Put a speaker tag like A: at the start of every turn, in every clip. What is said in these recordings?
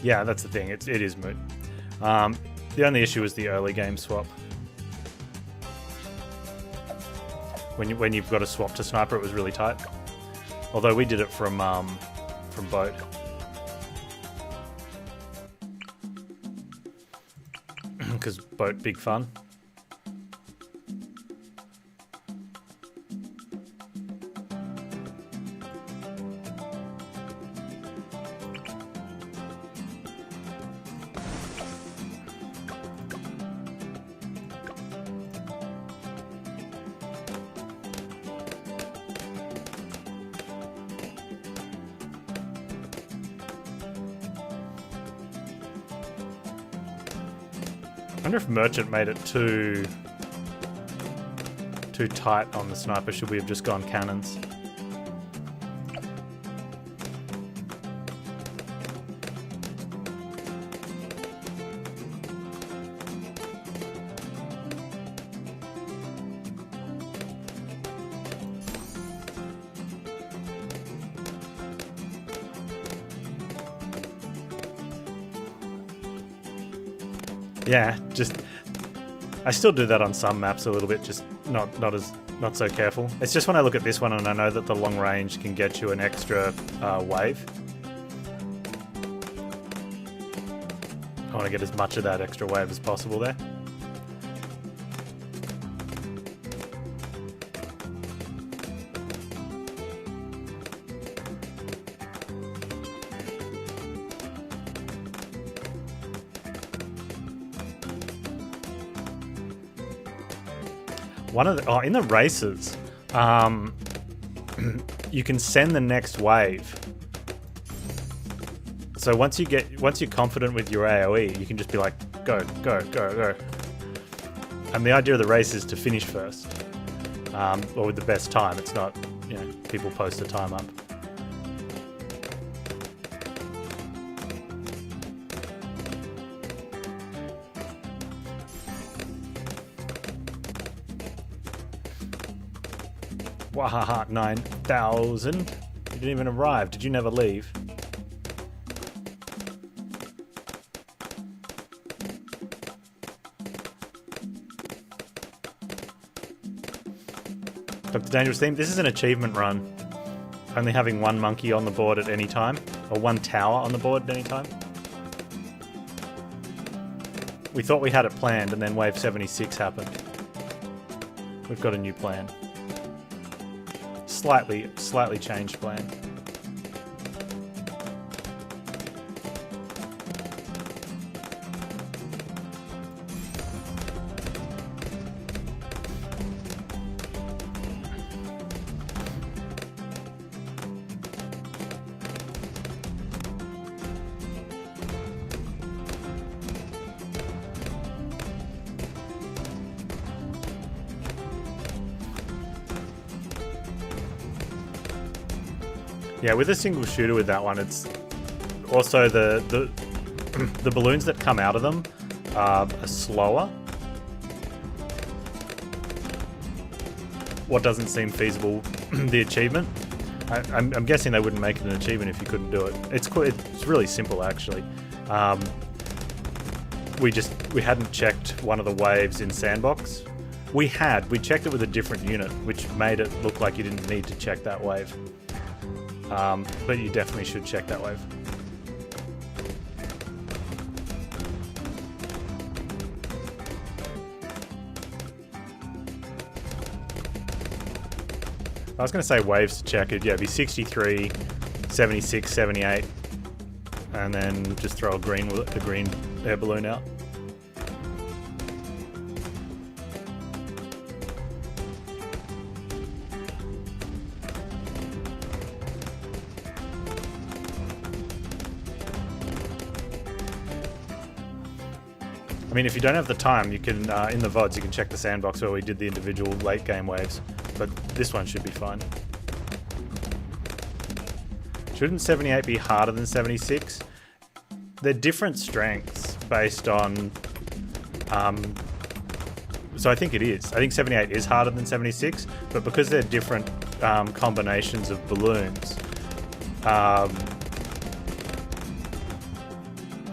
A: Yeah, that's the thing. It is moot. The only issue is the early game swap. When you've got to swap to sniper, it was really tight. Although we did it from boat. Because boat, big fun. I wonder if Merchant made it too tight on the sniper. Should we have just gone cannons? Yeah, just I still do that on some maps a little bit, just not so careful. It's just when I look at this one and I know that the long range can get you an extra wave. I want to get as much of that extra wave as possible there. In the races, you can send the next wave. So once you're confident with your AoE, you can just be like, go, go, go, go. And the idea of the race is to finish first, or with the best time. It's not, people post a time up. Wahaha, 9,000. You didn't even arrive. Did you never leave? Dr. Dangerous Theme, this is an achievement run. Only having one monkey on the board at any time, or one tower on the board at any time. We thought we had it planned, and then wave 76 happened. We've got a new plan. Slightly changed plan. Yeah, with a single shooter with that one, it's also the balloons that come out of them are slower. What doesn't seem feasible, the achievement. I'm guessing they wouldn't make it an achievement if you couldn't do it. It's really simple actually. We hadn't checked one of the waves in Sandbox. We checked it with a different unit, which made it look like you didn't need to check that wave. But you definitely should check that wave. I was going to say waves to check it. Yeah, it'd be 63, 76, 78, and then just throw a green air balloon out. I mean, if you don't have the time, you can, in the VODs, you can check the Sandbox where we did the individual late game waves, but this one should be fine. Shouldn't 78 be harder than 76? They're different strengths based on, so I think it is. I think 78 is harder than 76, but because they're different combinations of balloons,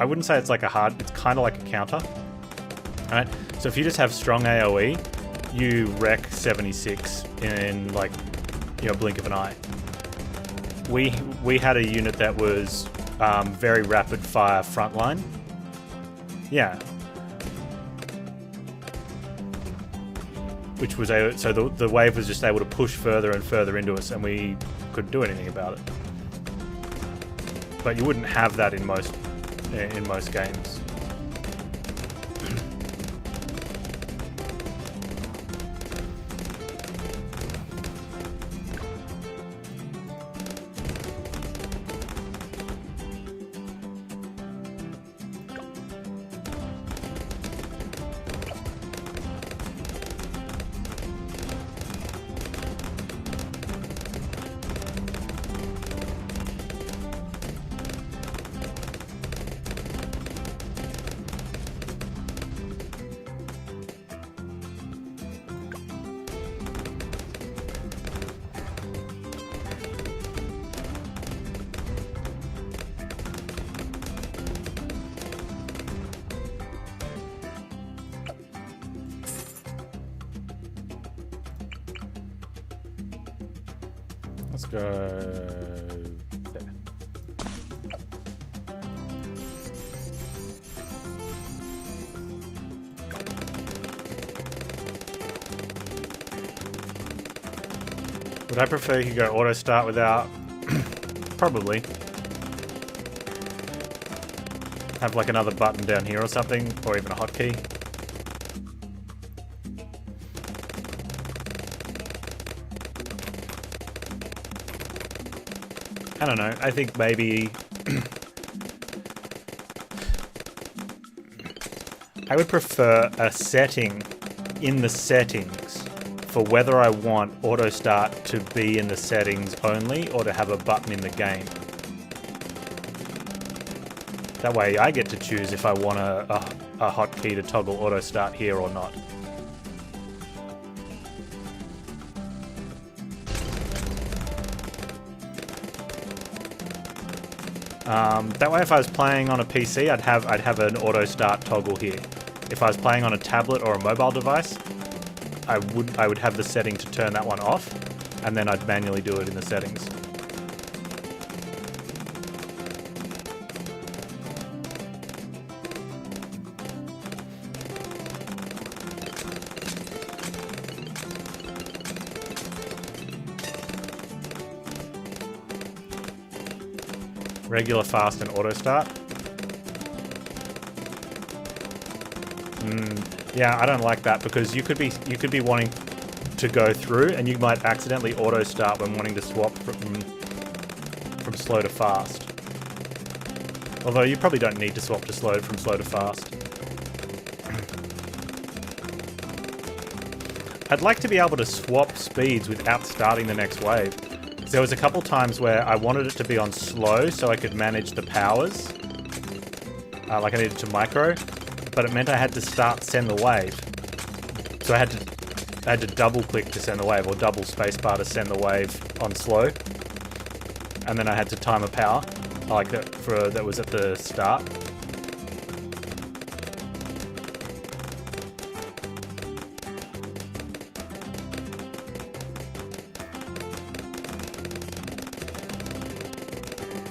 A: I wouldn't say it's like a hard, it's kind of like a counter. Alright, so if you just have strong AoE, you wreck 76 in like, you know, blink of an eye. We had a unit that was very rapid fire frontline. Yeah. Which was so the wave was just able to push further and further into us, and we couldn't do anything about it. But you wouldn't have that in most games. Let's go there. Would I prefer you could go auto start without? Probably. Have like another button down here or something, or even a hotkey. I don't know, I think maybe I would prefer a setting in the settings for whether I want auto start to be in the settings only or to have a button in the game. That way I get to choose if I want a hotkey to toggle auto start here or not. That way if I was playing on a PC, I'd have an auto start toggle here. If I was playing on a tablet or a mobile device, I would have the setting to turn that one off, and then I'd manually do it in the settings. Regular, fast, and auto start. Yeah, I don't like that because you could be wanting to go through and you might accidentally auto start when wanting to swap from slow to fast. Although you probably don't need to swap to from slow to fast. I'd like to be able to swap speeds without starting the next wave. There was a couple times where I wanted it to be on slow so I could manage the powers, like I needed to micro, but it meant I had to send the wave. So I had to double click to send the wave, or double spacebar to send the wave on slow, and then I had to time a power, like that was at the start.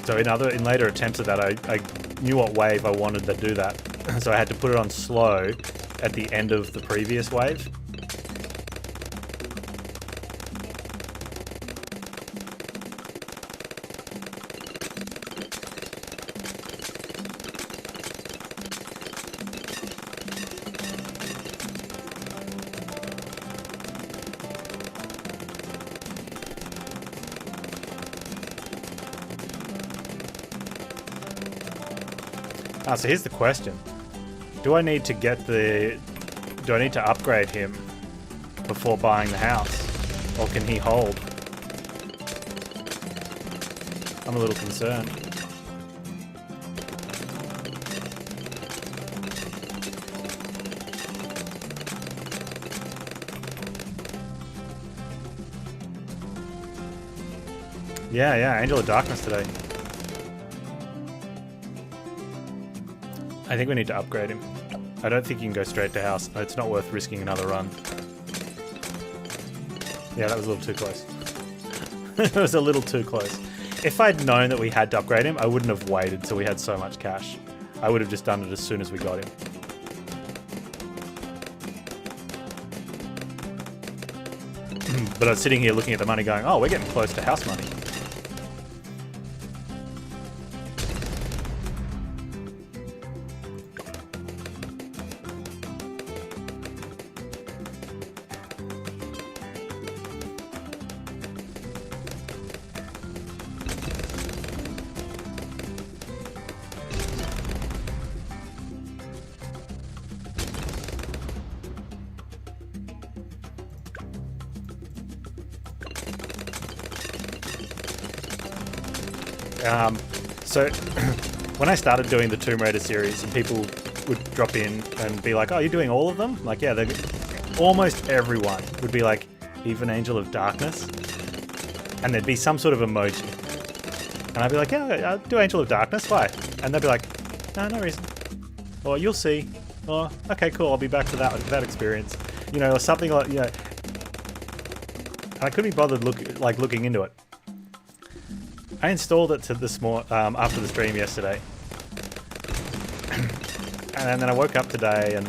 A: So in later attempts at that, I knew what wave I wanted to do that. So I had to put it on slow at the end of the previous wave. So here's the question. Do I need to upgrade him before buying the house? Or can he hold? I'm a little concerned. Yeah, Angel of Darkness today. I think we need to upgrade him. I don't think you can go straight to house. It's not worth risking another run. Yeah, that was a little too close. It was a little too close. If I'd known that we had to upgrade him, I wouldn't have waited till we had so much cash. I would have just done it as soon as we got him. But I was sitting here looking at the money going, oh, we're getting close to house money. So when I started doing the Tomb Raider series, and people would drop in and be like, oh, you're doing all of them? Like, yeah, almost everyone would be like, even Angel of Darkness? And there'd be some sort of emoji. And I'd be like, yeah, I'll do Angel of Darkness, why? And they'd be like, no, no reason. Or you'll see. Or, okay, cool, I'll be back for that experience. You know, or something like, you know. And I couldn't be bothered looking into it. I installed it to this after the stream yesterday. And then I woke up today and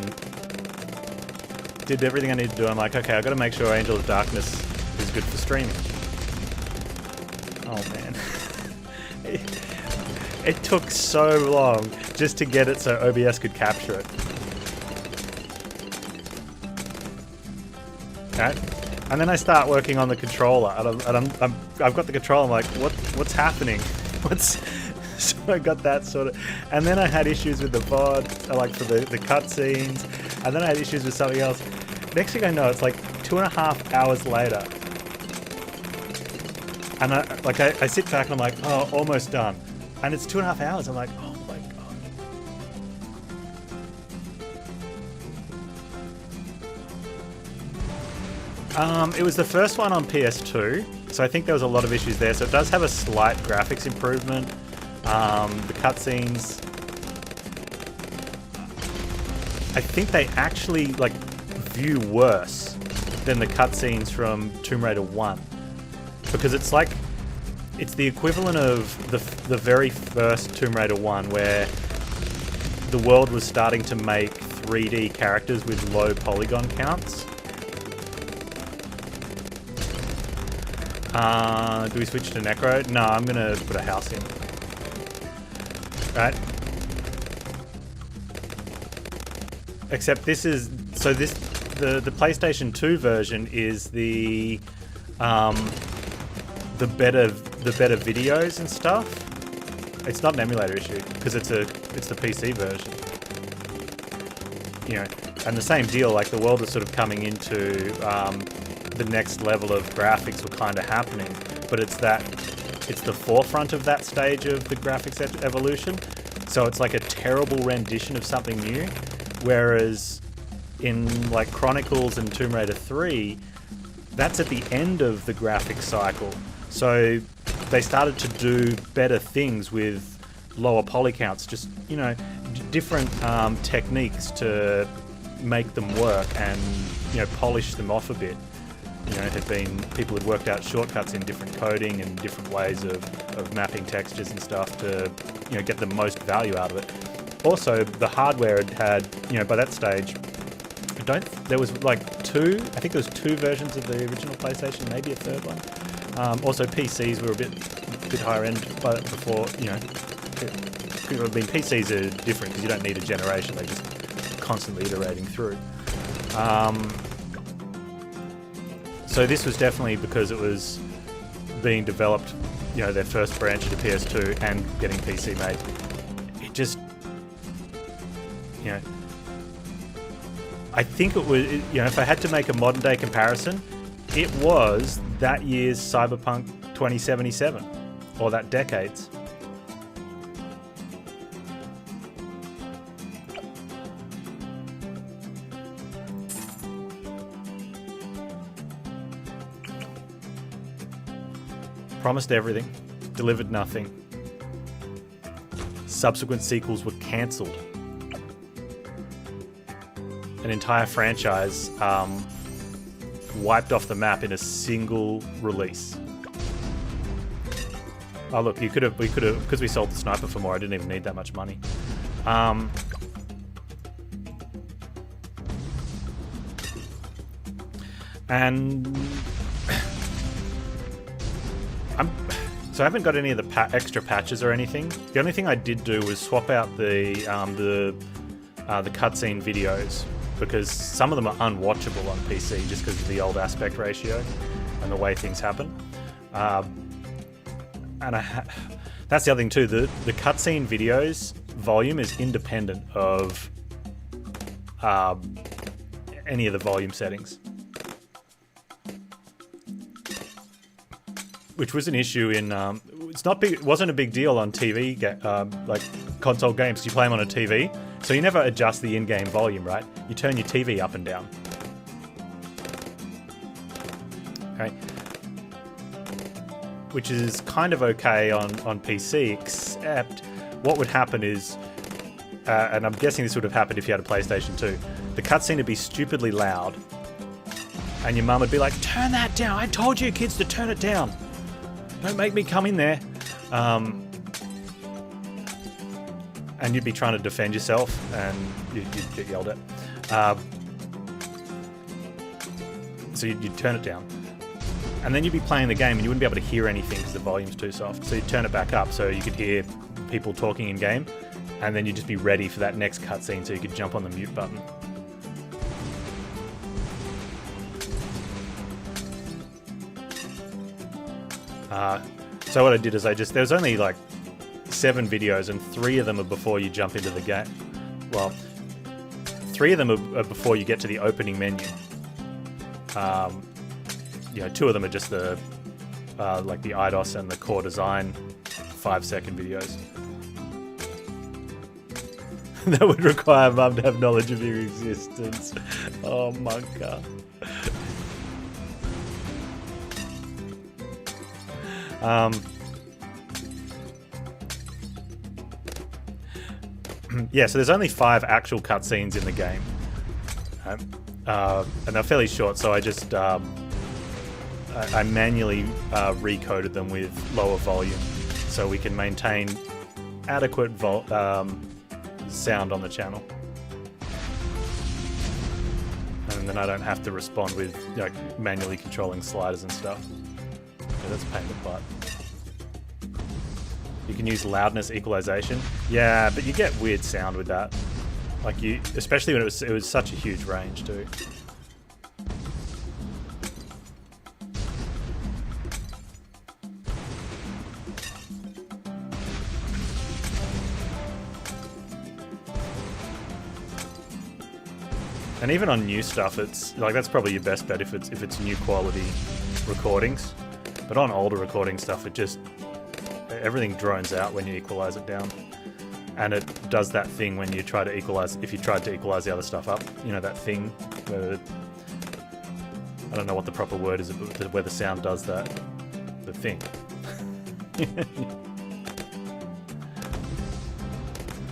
A: did everything I needed to do. I'm like, okay, I've got to make sure Angel of Darkness is good for streaming. Oh man. It took so long just to get it so OBS could capture it. Okay. And then I start working on the controller, and I've got the controller. I'm like, what's happening? So I got that sort of, and then I had issues with the VOD, like for the cutscenes, and then I had issues with something else. Next thing I know, it's like 2.5 hours later, and I sit back and I'm like, oh, almost done, and it's 2.5 hours. I'm like, oh my god. It was the first one on PS2, so I think there was a lot of issues there. So it does have a slight graphics improvement. The cutscenes, I think they actually like view worse than the cutscenes from Tomb Raider 1, because it's like it's the equivalent of the very first Tomb Raider 1, where the world was starting to make 3D characters with low polygon counts. Do we switch to Necro? No, I'm gonna put a house in. Right. Except this is the PlayStation 2 version is the better videos and stuff. It's not an emulator issue because it's the PC version. You know, and the same deal. Like the world is sort of coming into the next level of graphics were kind of happening, but it's the forefront of that stage of the graphics evolution. So it's like a terrible rendition of something new. Whereas in like Chronicles and Tomb Raider 3, that's at the end of the graphics cycle. So they started to do better things with lower poly counts, just, you know, different techniques to make them work and, you know, polish them off a bit. You know, people had worked out shortcuts in different coding and different ways of mapping textures and stuff to, you know, get the most value out of it. Also, the hardware had, you know, by that stage, there was like I think there was 2 versions of the original PlayStation, maybe a third one. Also, PCs were a bit higher end before, you know, I mean, PCs are different because you don't need a generation, they're just constantly iterating through. So this was definitely because it was being developed, you know, their first branch of the PS2 and getting PC made. It just, you know, I think it was, you know, if I had to make a modern day comparison, it was that year's Cyberpunk 2077, or that decade's. Promised everything, delivered nothing. Subsequent sequels were cancelled. an entire franchise wiped off the map in a single release. Oh look, we could have, because we sold the sniper for more, I didn't even need that much money. And so I haven't got any of the extra patches or anything. The only thing I did do was swap out the cutscene videos, because some of them are unwatchable on PC just because of the old aspect ratio and the way things happen. And that's the other thing too. The cutscene videos volume is independent of any of the volume settings, which was an issue in. It's not big. It wasn't a big deal on TV, like console games. You play them on a TV, so you never adjust the in-game volume, right? You turn your TV up and down. Okay. Which is kind of okay on PC, except what would happen is, and I'm guessing this would have happened if you had a PlayStation 2, the cutscene would be stupidly loud, and your mum would be like, "Turn that down! I told you kids to turn it down! Don't make me come in there!" And you'd be trying to defend yourself, and you'd get yelled at. So you'd turn it down. And then you'd be playing the game and you wouldn't be able to hear anything because the volume's too soft. So you'd turn it back up so you could hear people talking in game, and then you'd just be ready for that next cutscene so you could jump on the mute button. So what I did is there was only like 7 videos, and 3 of them are before you jump into the game. Well, 3 of them are before you get to the opening menu. 2 of them are just the like the IDOS and the core design 5-second videos. That would require Mum to have knowledge of your existence. Oh my god. Yeah, so there's only 5 actual cutscenes in the game, and they're fairly short. So I just I manually recoded them with lower volume, so we can maintain adequate sound on the channel, and then I don't have to respond with manually controlling sliders and stuff. Yeah, that's a pain in the butt. You can use loudness equalization. Yeah, but you get weird sound with that. Especially when it was such a huge range too. And even on new stuff, it's that's probably your best bet if it's new quality recordings. But on older recording stuff, everything drones out when you equalize it down, and it does that thing when you try to equalize. If you tried to equalize the other stuff up, that thing where I don't know what the proper word is, but where the sound does that. The thing.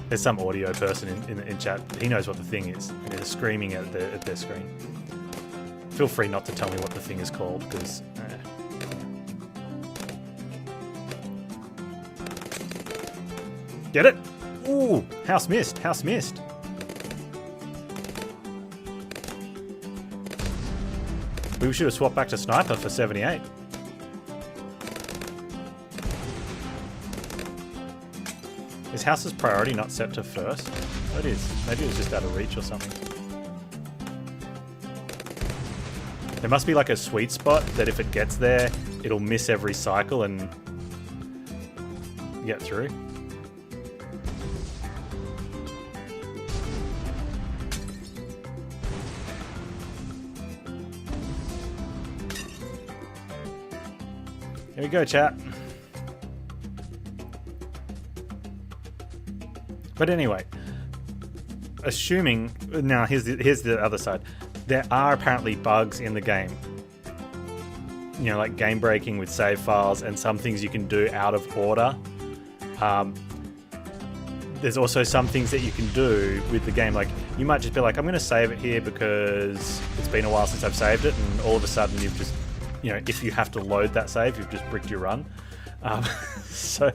A: There's some audio person in chat. He knows what the thing is, and they're screaming at their screen. Feel free not to tell me what the thing is called, because. Get it? Ooh, house missed. House missed. We should have swapped back to sniper for 78. Is house's priority not set to first? That is. Maybe it was just out of reach or something. There must be like a sweet spot that if it gets there, it'll miss every cycle and get through. Here we go, chat. But anyway, assuming now here's the other side. There are apparently bugs in the game. Like game breaking with save files and some things you can do out of order. there's also some things that you can do with the game. Like, you might just be like, I'm going to save it here because it's been a while since I've saved it, and all of a sudden you've just, you know, if you have to load that save, you've just bricked your run. So,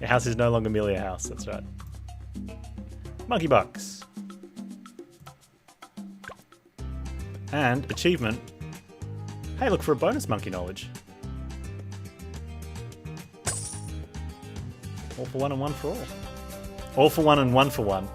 A: your house is no longer merely a house, that's right. Monkey bucks. And achievement. Hey, look for a bonus monkey knowledge. All for one and one for all. All for one and one for one.